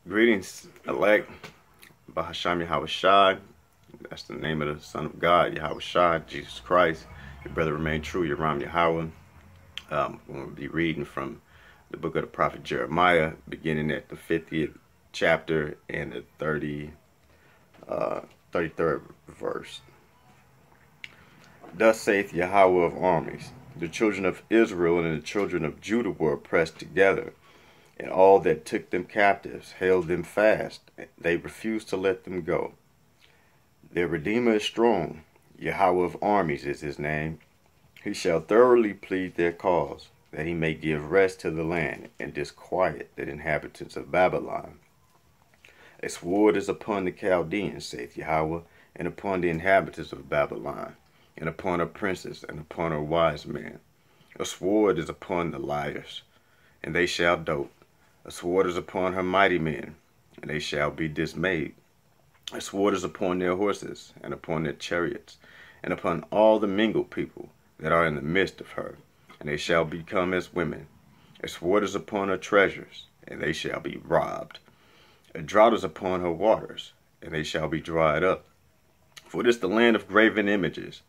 Greetings, elect, Bahasham Yahushua. That's the name of the Son of God, Yahushua, Jesus Christ. Your brother remain true, Yaram Yahweh. We're going to be reading from the book of the prophet Jeremiah, beginning at the 50th chapter and the 33rd verse. Thus saith Yahweh of armies, the children of Israel and the children of Judah were oppressed together, and all that took them captives held them fast. They refused to let them go. Their Redeemer is strong. Yahweh of armies is his name. He shall thoroughly plead their cause, that he may give rest to the land and disquiet the inhabitants of Babylon. A sword is upon the Chaldeans, saith Yahweh, and upon the inhabitants of Babylon, and upon her princes, and upon her wise men. A sword is upon the liars, and they shall dote. A sword is upon her mighty men, and they shall be dismayed. A sword is upon their horses, and upon their chariots, and upon all the mingled people that are in the midst of her, and they shall become as women. A sword is upon her treasures, and they shall be robbed. A drought is upon her waters, and they shall be dried up. For this the land of graven images,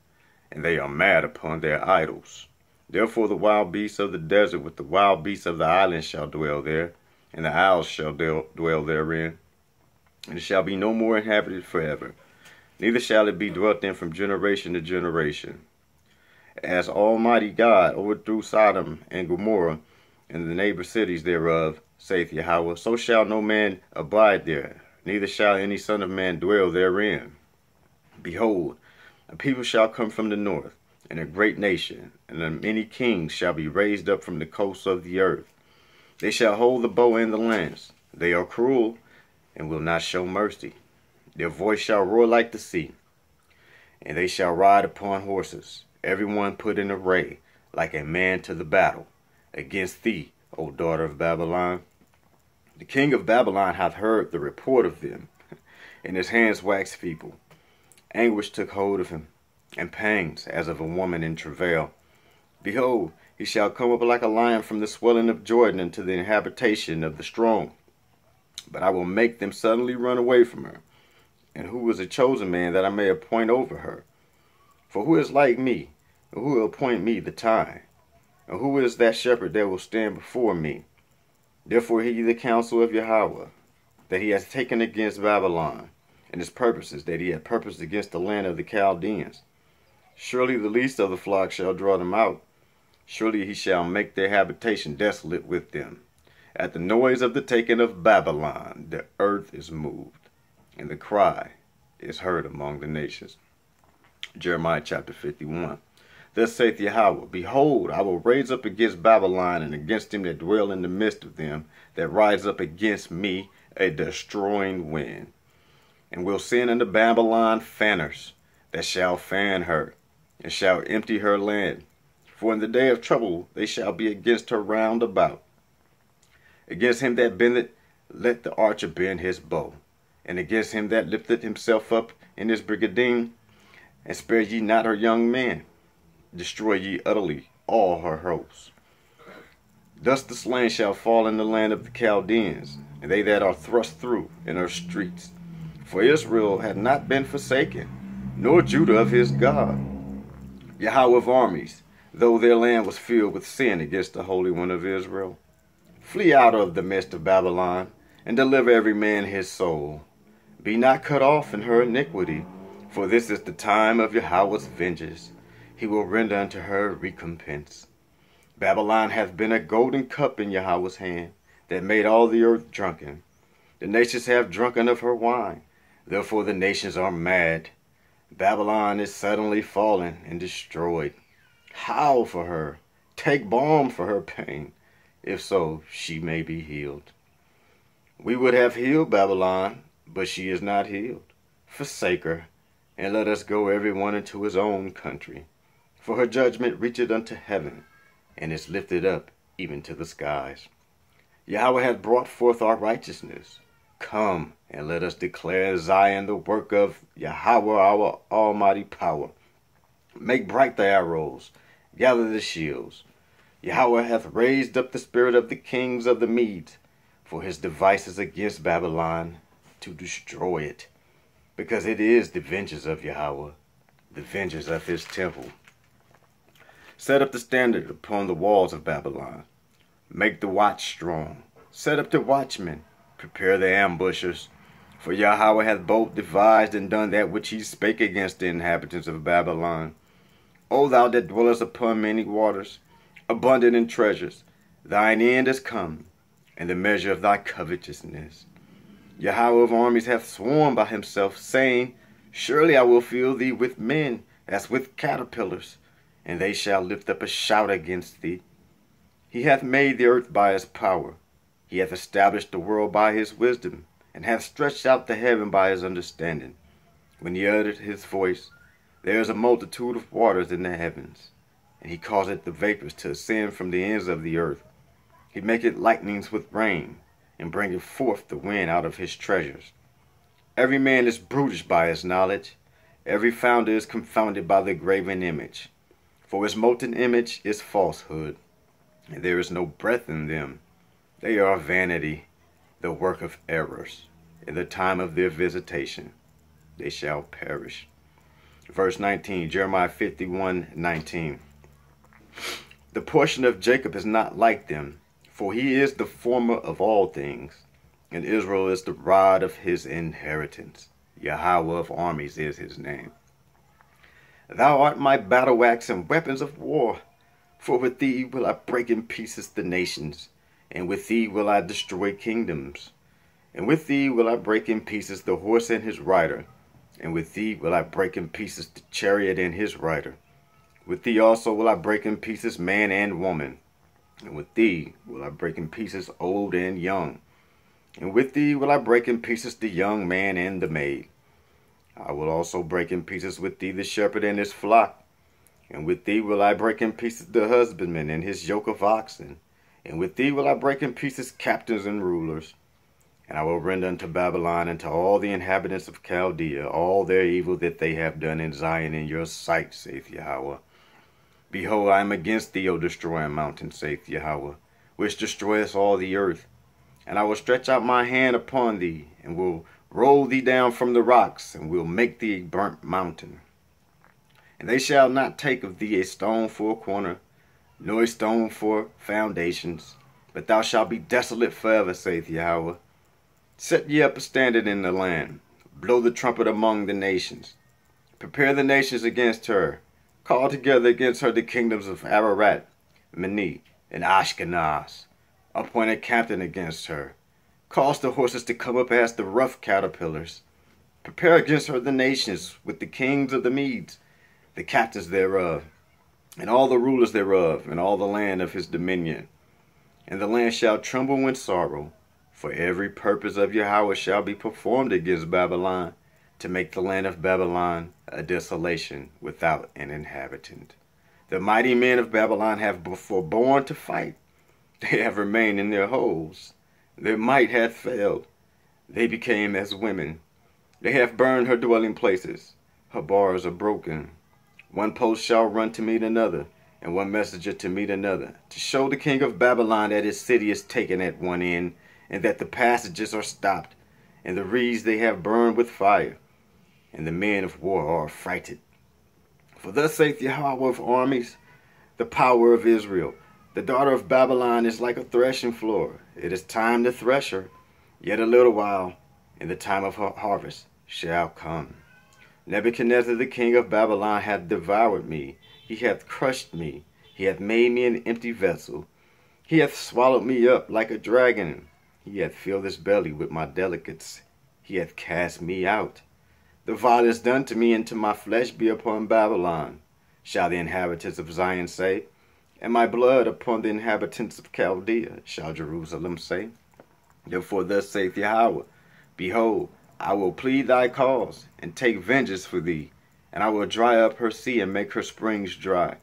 and they are mad upon their idols. Therefore the wild beasts of the desert with the wild beasts of the islands shall dwell there, and the owls shall dwell therein, and it shall be no more inhabited forever, neither shall it be dwelt in from generation to generation. As Almighty God overthrew Sodom and Gomorrah and the neighbor cities thereof, saith Yahweh, so shall no man abide there, neither shall any son of man dwell therein. Behold, a people shall come from the north, and a great nation, and many kings shall be raised up from the coasts of the earth. They shall hold the bow and the lance. They are cruel, and will not show mercy. Their voice shall roar like the sea, and they shall ride upon horses, every one put in array, like a man to the battle, against thee, O daughter of Babylon. The king of Babylon hath heard the report of them, and his hands waxed feeble. Anguish took hold of him, and pangs as of a woman in travail. Behold, he shall come up like a lion from the swelling of Jordan into the habitation of the strong. But I will make them suddenly run away from her. And who is a chosen man that I may appoint over her? For who is like me, and who will appoint me the time? And who is that shepherd that will stand before me? Therefore hear ye the counsel of Yahweh, that he has taken against Babylon, and his purposes that he hath purposed against the land of the Chaldeans. Surely the least of the flock shall draw them out. Surely he shall make their habitation desolate with them. At the noise of the taking of Babylon, the earth is moved, and the cry is heard among the nations. Jeremiah chapter 51. Thus saith Yahweh, Behold, I will raise up against Babylon, and against him that dwell in the midst of them, that rise up against me, a destroying wind. And will send unto Babylon fanners, that shall fan her, and shall empty her land. For in the day of trouble they shall be against her round about. Against him that bendeth, let the archer bend his bow. And against him that lifteth himself up in his brigandine, and spare ye not her young men. Destroy ye utterly all her hosts. Thus the slain shall fall in the land of the Chaldeans, and they that are thrust through in her streets. For Israel had not been forsaken, nor Judah of his God. Yahweh of armies, though their land was filled with sin against the Holy One of Israel. Flee out of the midst of Babylon, and deliver every man his soul. Be not cut off in her iniquity, for this is the time of Yahweh's vengeance. He will render unto her recompense. Babylon hath been a golden cup in Yahweh's hand, that made all the earth drunken. The nations have drunken of her wine, therefore the nations are mad. Babylon is suddenly fallen and destroyed. Howl for her, take balm for her pain, if so she may be healed. We would have healed Babylon, but she is not healed. Forsake her, and let us go every one into his own country. For her judgment reacheth unto heaven, and is lifted up even to the skies. Yahweh hath brought forth our righteousness. Come, and let us declare Zion the work of Yahweh our almighty power. Make bright the arrows, gather the shields. Yahweh hath raised up the spirit of the kings of the Medes, for his devices against Babylon to destroy it, because it is the vengeance of Yahweh, the vengeance of his temple. Set up the standard upon the walls of Babylon. Make the watch strong. Set up the watchmen. Prepare the ambushers. For Yahweh hath both devised and done that which he spake against the inhabitants of Babylon. O thou that dwellest upon many waters, abundant in treasures, thine end is come, and the measure of thy covetousness. Yahweh of armies hath sworn by himself, saying, Surely I will fill thee with men, as with caterpillars, and they shall lift up a shout against thee. He hath made the earth by his power. He hath established the world by his wisdom, and hath stretched out the heaven by his understanding. When he uttered his voice, there is a multitude of waters in the heavens, and he causeth the vapors to ascend from the ends of the earth. He maketh lightnings with rain, and bringeth forth the wind out of his treasures. Every man is brutish by his knowledge. Every founder is confounded by the graven image. For his molten image is falsehood, and there is no breath in them. They are vanity, the work of errors. In the time of their visitation, they shall perish. Verse 19, Jeremiah 51:19. The portion of Jacob is not like them, for he is the former of all things, and Israel is the rod of his inheritance. Yahweh of armies is his name. Thou art my battle axe and weapons of war, for with thee will I break in pieces the nations, and with thee will I destroy kingdoms. And with thee will I break in pieces the horse and his rider, and with thee will I break in pieces the chariot and his rider. With thee also will I break in pieces man and woman, and with thee will I break in pieces old and young. And with thee will I break in pieces the young man and the maid. I will also break in pieces with thee the shepherd and his flock. And with thee will I break in pieces the husbandman and his yoke of oxen. And with thee will I break in pieces captains and rulers. And I will render unto Babylon and to all the inhabitants of Chaldea all their evil that they have done in Zion in your sight, saith Yahweh. Behold, I am against thee, O destroying mountain, saith Yahweh, which destroyeth all the earth. And I will stretch out my hand upon thee, and will roll thee down from the rocks, and will make thee a burnt mountain. And they shall not take of thee a stone for a corner, nor a stone for foundations, but thou shalt be desolate forever, saith Yahweh. Set ye up a standard in the land, blow the trumpet among the nations. Prepare the nations against her, call together against her the kingdoms of Ararat, Meni, and Ashkenaz. Appoint a captain against her. Cause the horses to come up as the rough caterpillars. Prepare against her the nations with the kings of the Medes, the captains thereof, and all the rulers thereof, and all the land of his dominion. And the land shall tremble in sorrow, for every purpose of Yahweh shall be performed against Babylon, to make the land of Babylon a desolation without an inhabitant. The mighty men of Babylon have forborne to fight. They have remained in their holes. Their might hath failed. They became as women. They have burned her dwelling places. Her bars are broken. One post shall run to meet another, and one messenger to meet another, to show the king of Babylon that his city is taken at one end, and that the passages are stopped, and the reeds they have burned with fire, and the men of war are affrighted. For thus saith Yahweh of armies, the power of Israel, the daughter of Babylon is like a threshing floor. It is time to thresh her. Yet a little while, and the time of her harvest shall come. Nebuchadnezzar the king of Babylon hath devoured me. He hath crushed me. He hath made me an empty vessel. He hath swallowed me up like a dragon. He hath filled his belly with my delicates. He hath cast me out. The violence done to me and to my flesh be upon Babylon, shall the inhabitants of Zion say. And my blood upon the inhabitants of Chaldea, shall Jerusalem say. Therefore thus saith Yahweh, Behold, I will plead thy cause, and take vengeance for thee, and I will dry up her sea, and make her springs dry.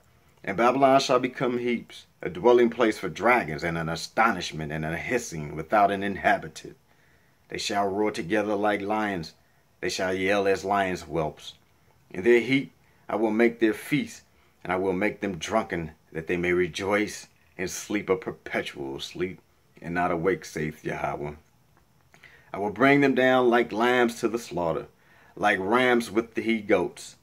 And Babylon shall become heaps, a dwelling place for dragons, and an astonishment, and a hissing, without an inhabitant. They shall roar together like lions, they shall yell as lions' whelps. In their heat I will make their feast, and I will make them drunken, that they may rejoice and sleep a perpetual sleep, and not awake, saith Yahweh. I will bring them down like lambs to the slaughter, like rams with the he-goats.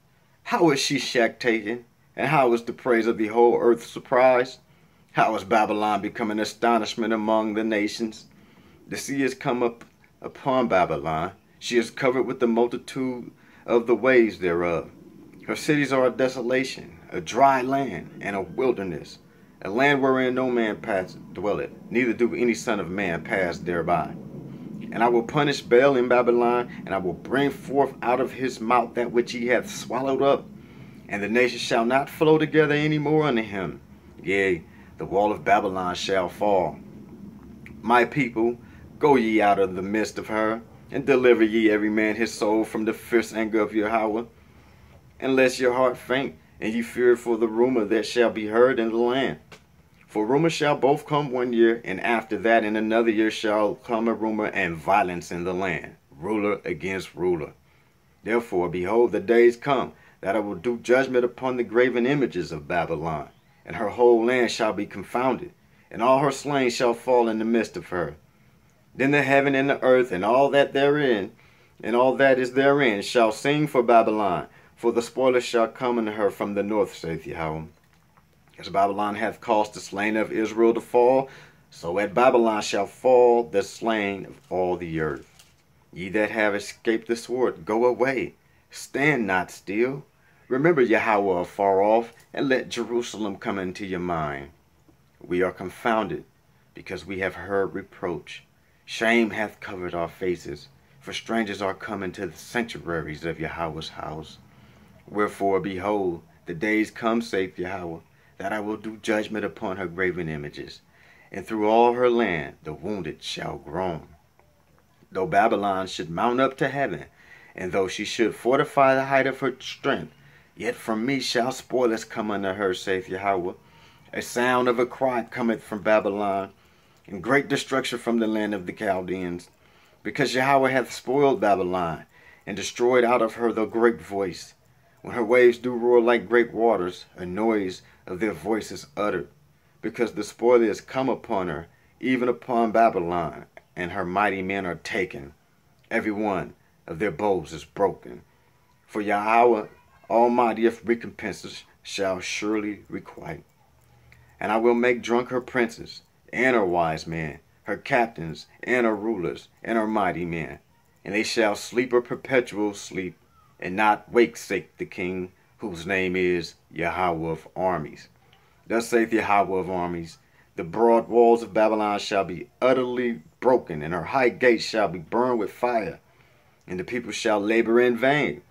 How is Shishak taken? And how is the praise of the whole earth surprised? How is Babylon become an astonishment among the nations? The sea has come up upon Babylon. She is covered with the multitude of the waves thereof. Her cities are a desolation, a dry land, and a wilderness, a land wherein no man dwelleth, neither do any son of man pass thereby. And I will punish Baal in Babylon, and I will bring forth out of his mouth that which he hath swallowed up, and the nations shall not flow together any more unto him. Yea, the wall of Babylon shall fall. My people, go ye out of the midst of her, and deliver ye every man his soul from the fierce anger of Yahweh. And lest your heart faint, and ye fear for the rumor that shall be heard in the land. For rumor shall both come 1 year, and after that in another year shall come a rumor and violence in the land, ruler against ruler. Therefore, behold, the days come, that I will do judgment upon the graven images of Babylon, and her whole land shall be confounded, and all her slain shall fall in the midst of her. Then the heaven and the earth, and all that therein, and all that is therein, shall sing for Babylon, for the spoilers shall come unto her from the north, saith Yahweh. As Babylon hath caused the slain of Israel to fall, so at Babylon shall fall the slain of all the earth. Ye that have escaped the sword, go away, stand not still. Remember Yahweh afar off, and let Jerusalem come into your mind. We are confounded, because we have heard reproach. Shame hath covered our faces, for strangers are come into the sanctuaries of Yahweh's house. Wherefore, behold, the days come, saith Yahweh, that I will do judgment upon her graven images, and through all her land the wounded shall groan. Though Babylon should mount up to heaven, and though she should fortify the height of her strength, yet from me shall spoilers come unto her, saith Yahweh. A sound of a cry cometh from Babylon, and great destruction from the land of the Chaldeans, because Yahweh hath spoiled Babylon, and destroyed out of her the great voice. When her waves do roar like great waters, a noise of their voices uttered, because the spoiler is come upon her, even upon Babylon, and her mighty men are taken. Every one of their bows is broken. For Yahweh Almighty of recompenses shall surely requite. And I will make drunk her princes, and her wise men, her captains, and her rulers, and her mighty men. And they shall sleep a perpetual sleep, and not wake, sake the king, whose name is Yahweh of armies. Thus saith Yahweh of armies, the broad walls of Babylon shall be utterly broken, and her high gates shall be burned with fire, and the people shall labor in vain,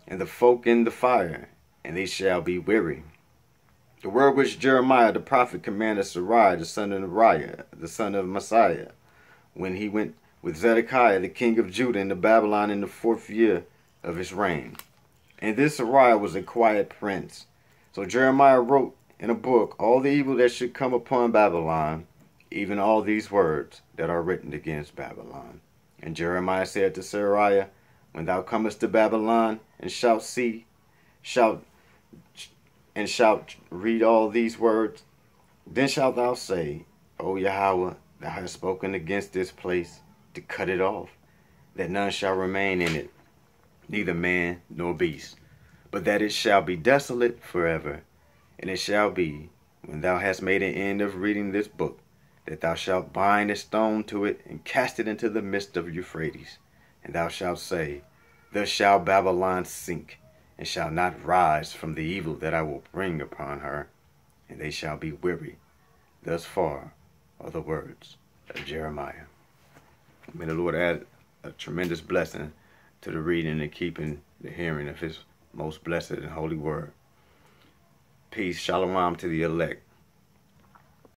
and the folk in the fire, and they shall be weary. The word which Jeremiah the prophet commanded Sariah the son of Neriah, the son of Messiah, when he went with Zedekiah the king of Judah into Babylon in the 4th year of his reign. And this Sariah was a quiet prince. So Jeremiah wrote in a book all the evil that should come upon Babylon, even all these words that are written against Babylon. And Jeremiah said to Sariah, when thou comest to Babylon, and shalt read all these words, then shalt thou say, O Yahweh, thou hast spoken against this place, to cut it off, that none shall remain in it, neither man nor beast, but that it shall be desolate forever. And it shall be, when thou hast made an end of reading this book, that thou shalt bind a stone to it, and cast it into the midst of Euphrates. And thou shalt say, thus shall Babylon sink, and shall not rise from the evil that I will bring upon her, and they shall be weary. Thus far are the words of Jeremiah. May the Lord add a tremendous blessing to the reading and keeping the hearing of his most blessed and holy word. Peace, shalom to the elect.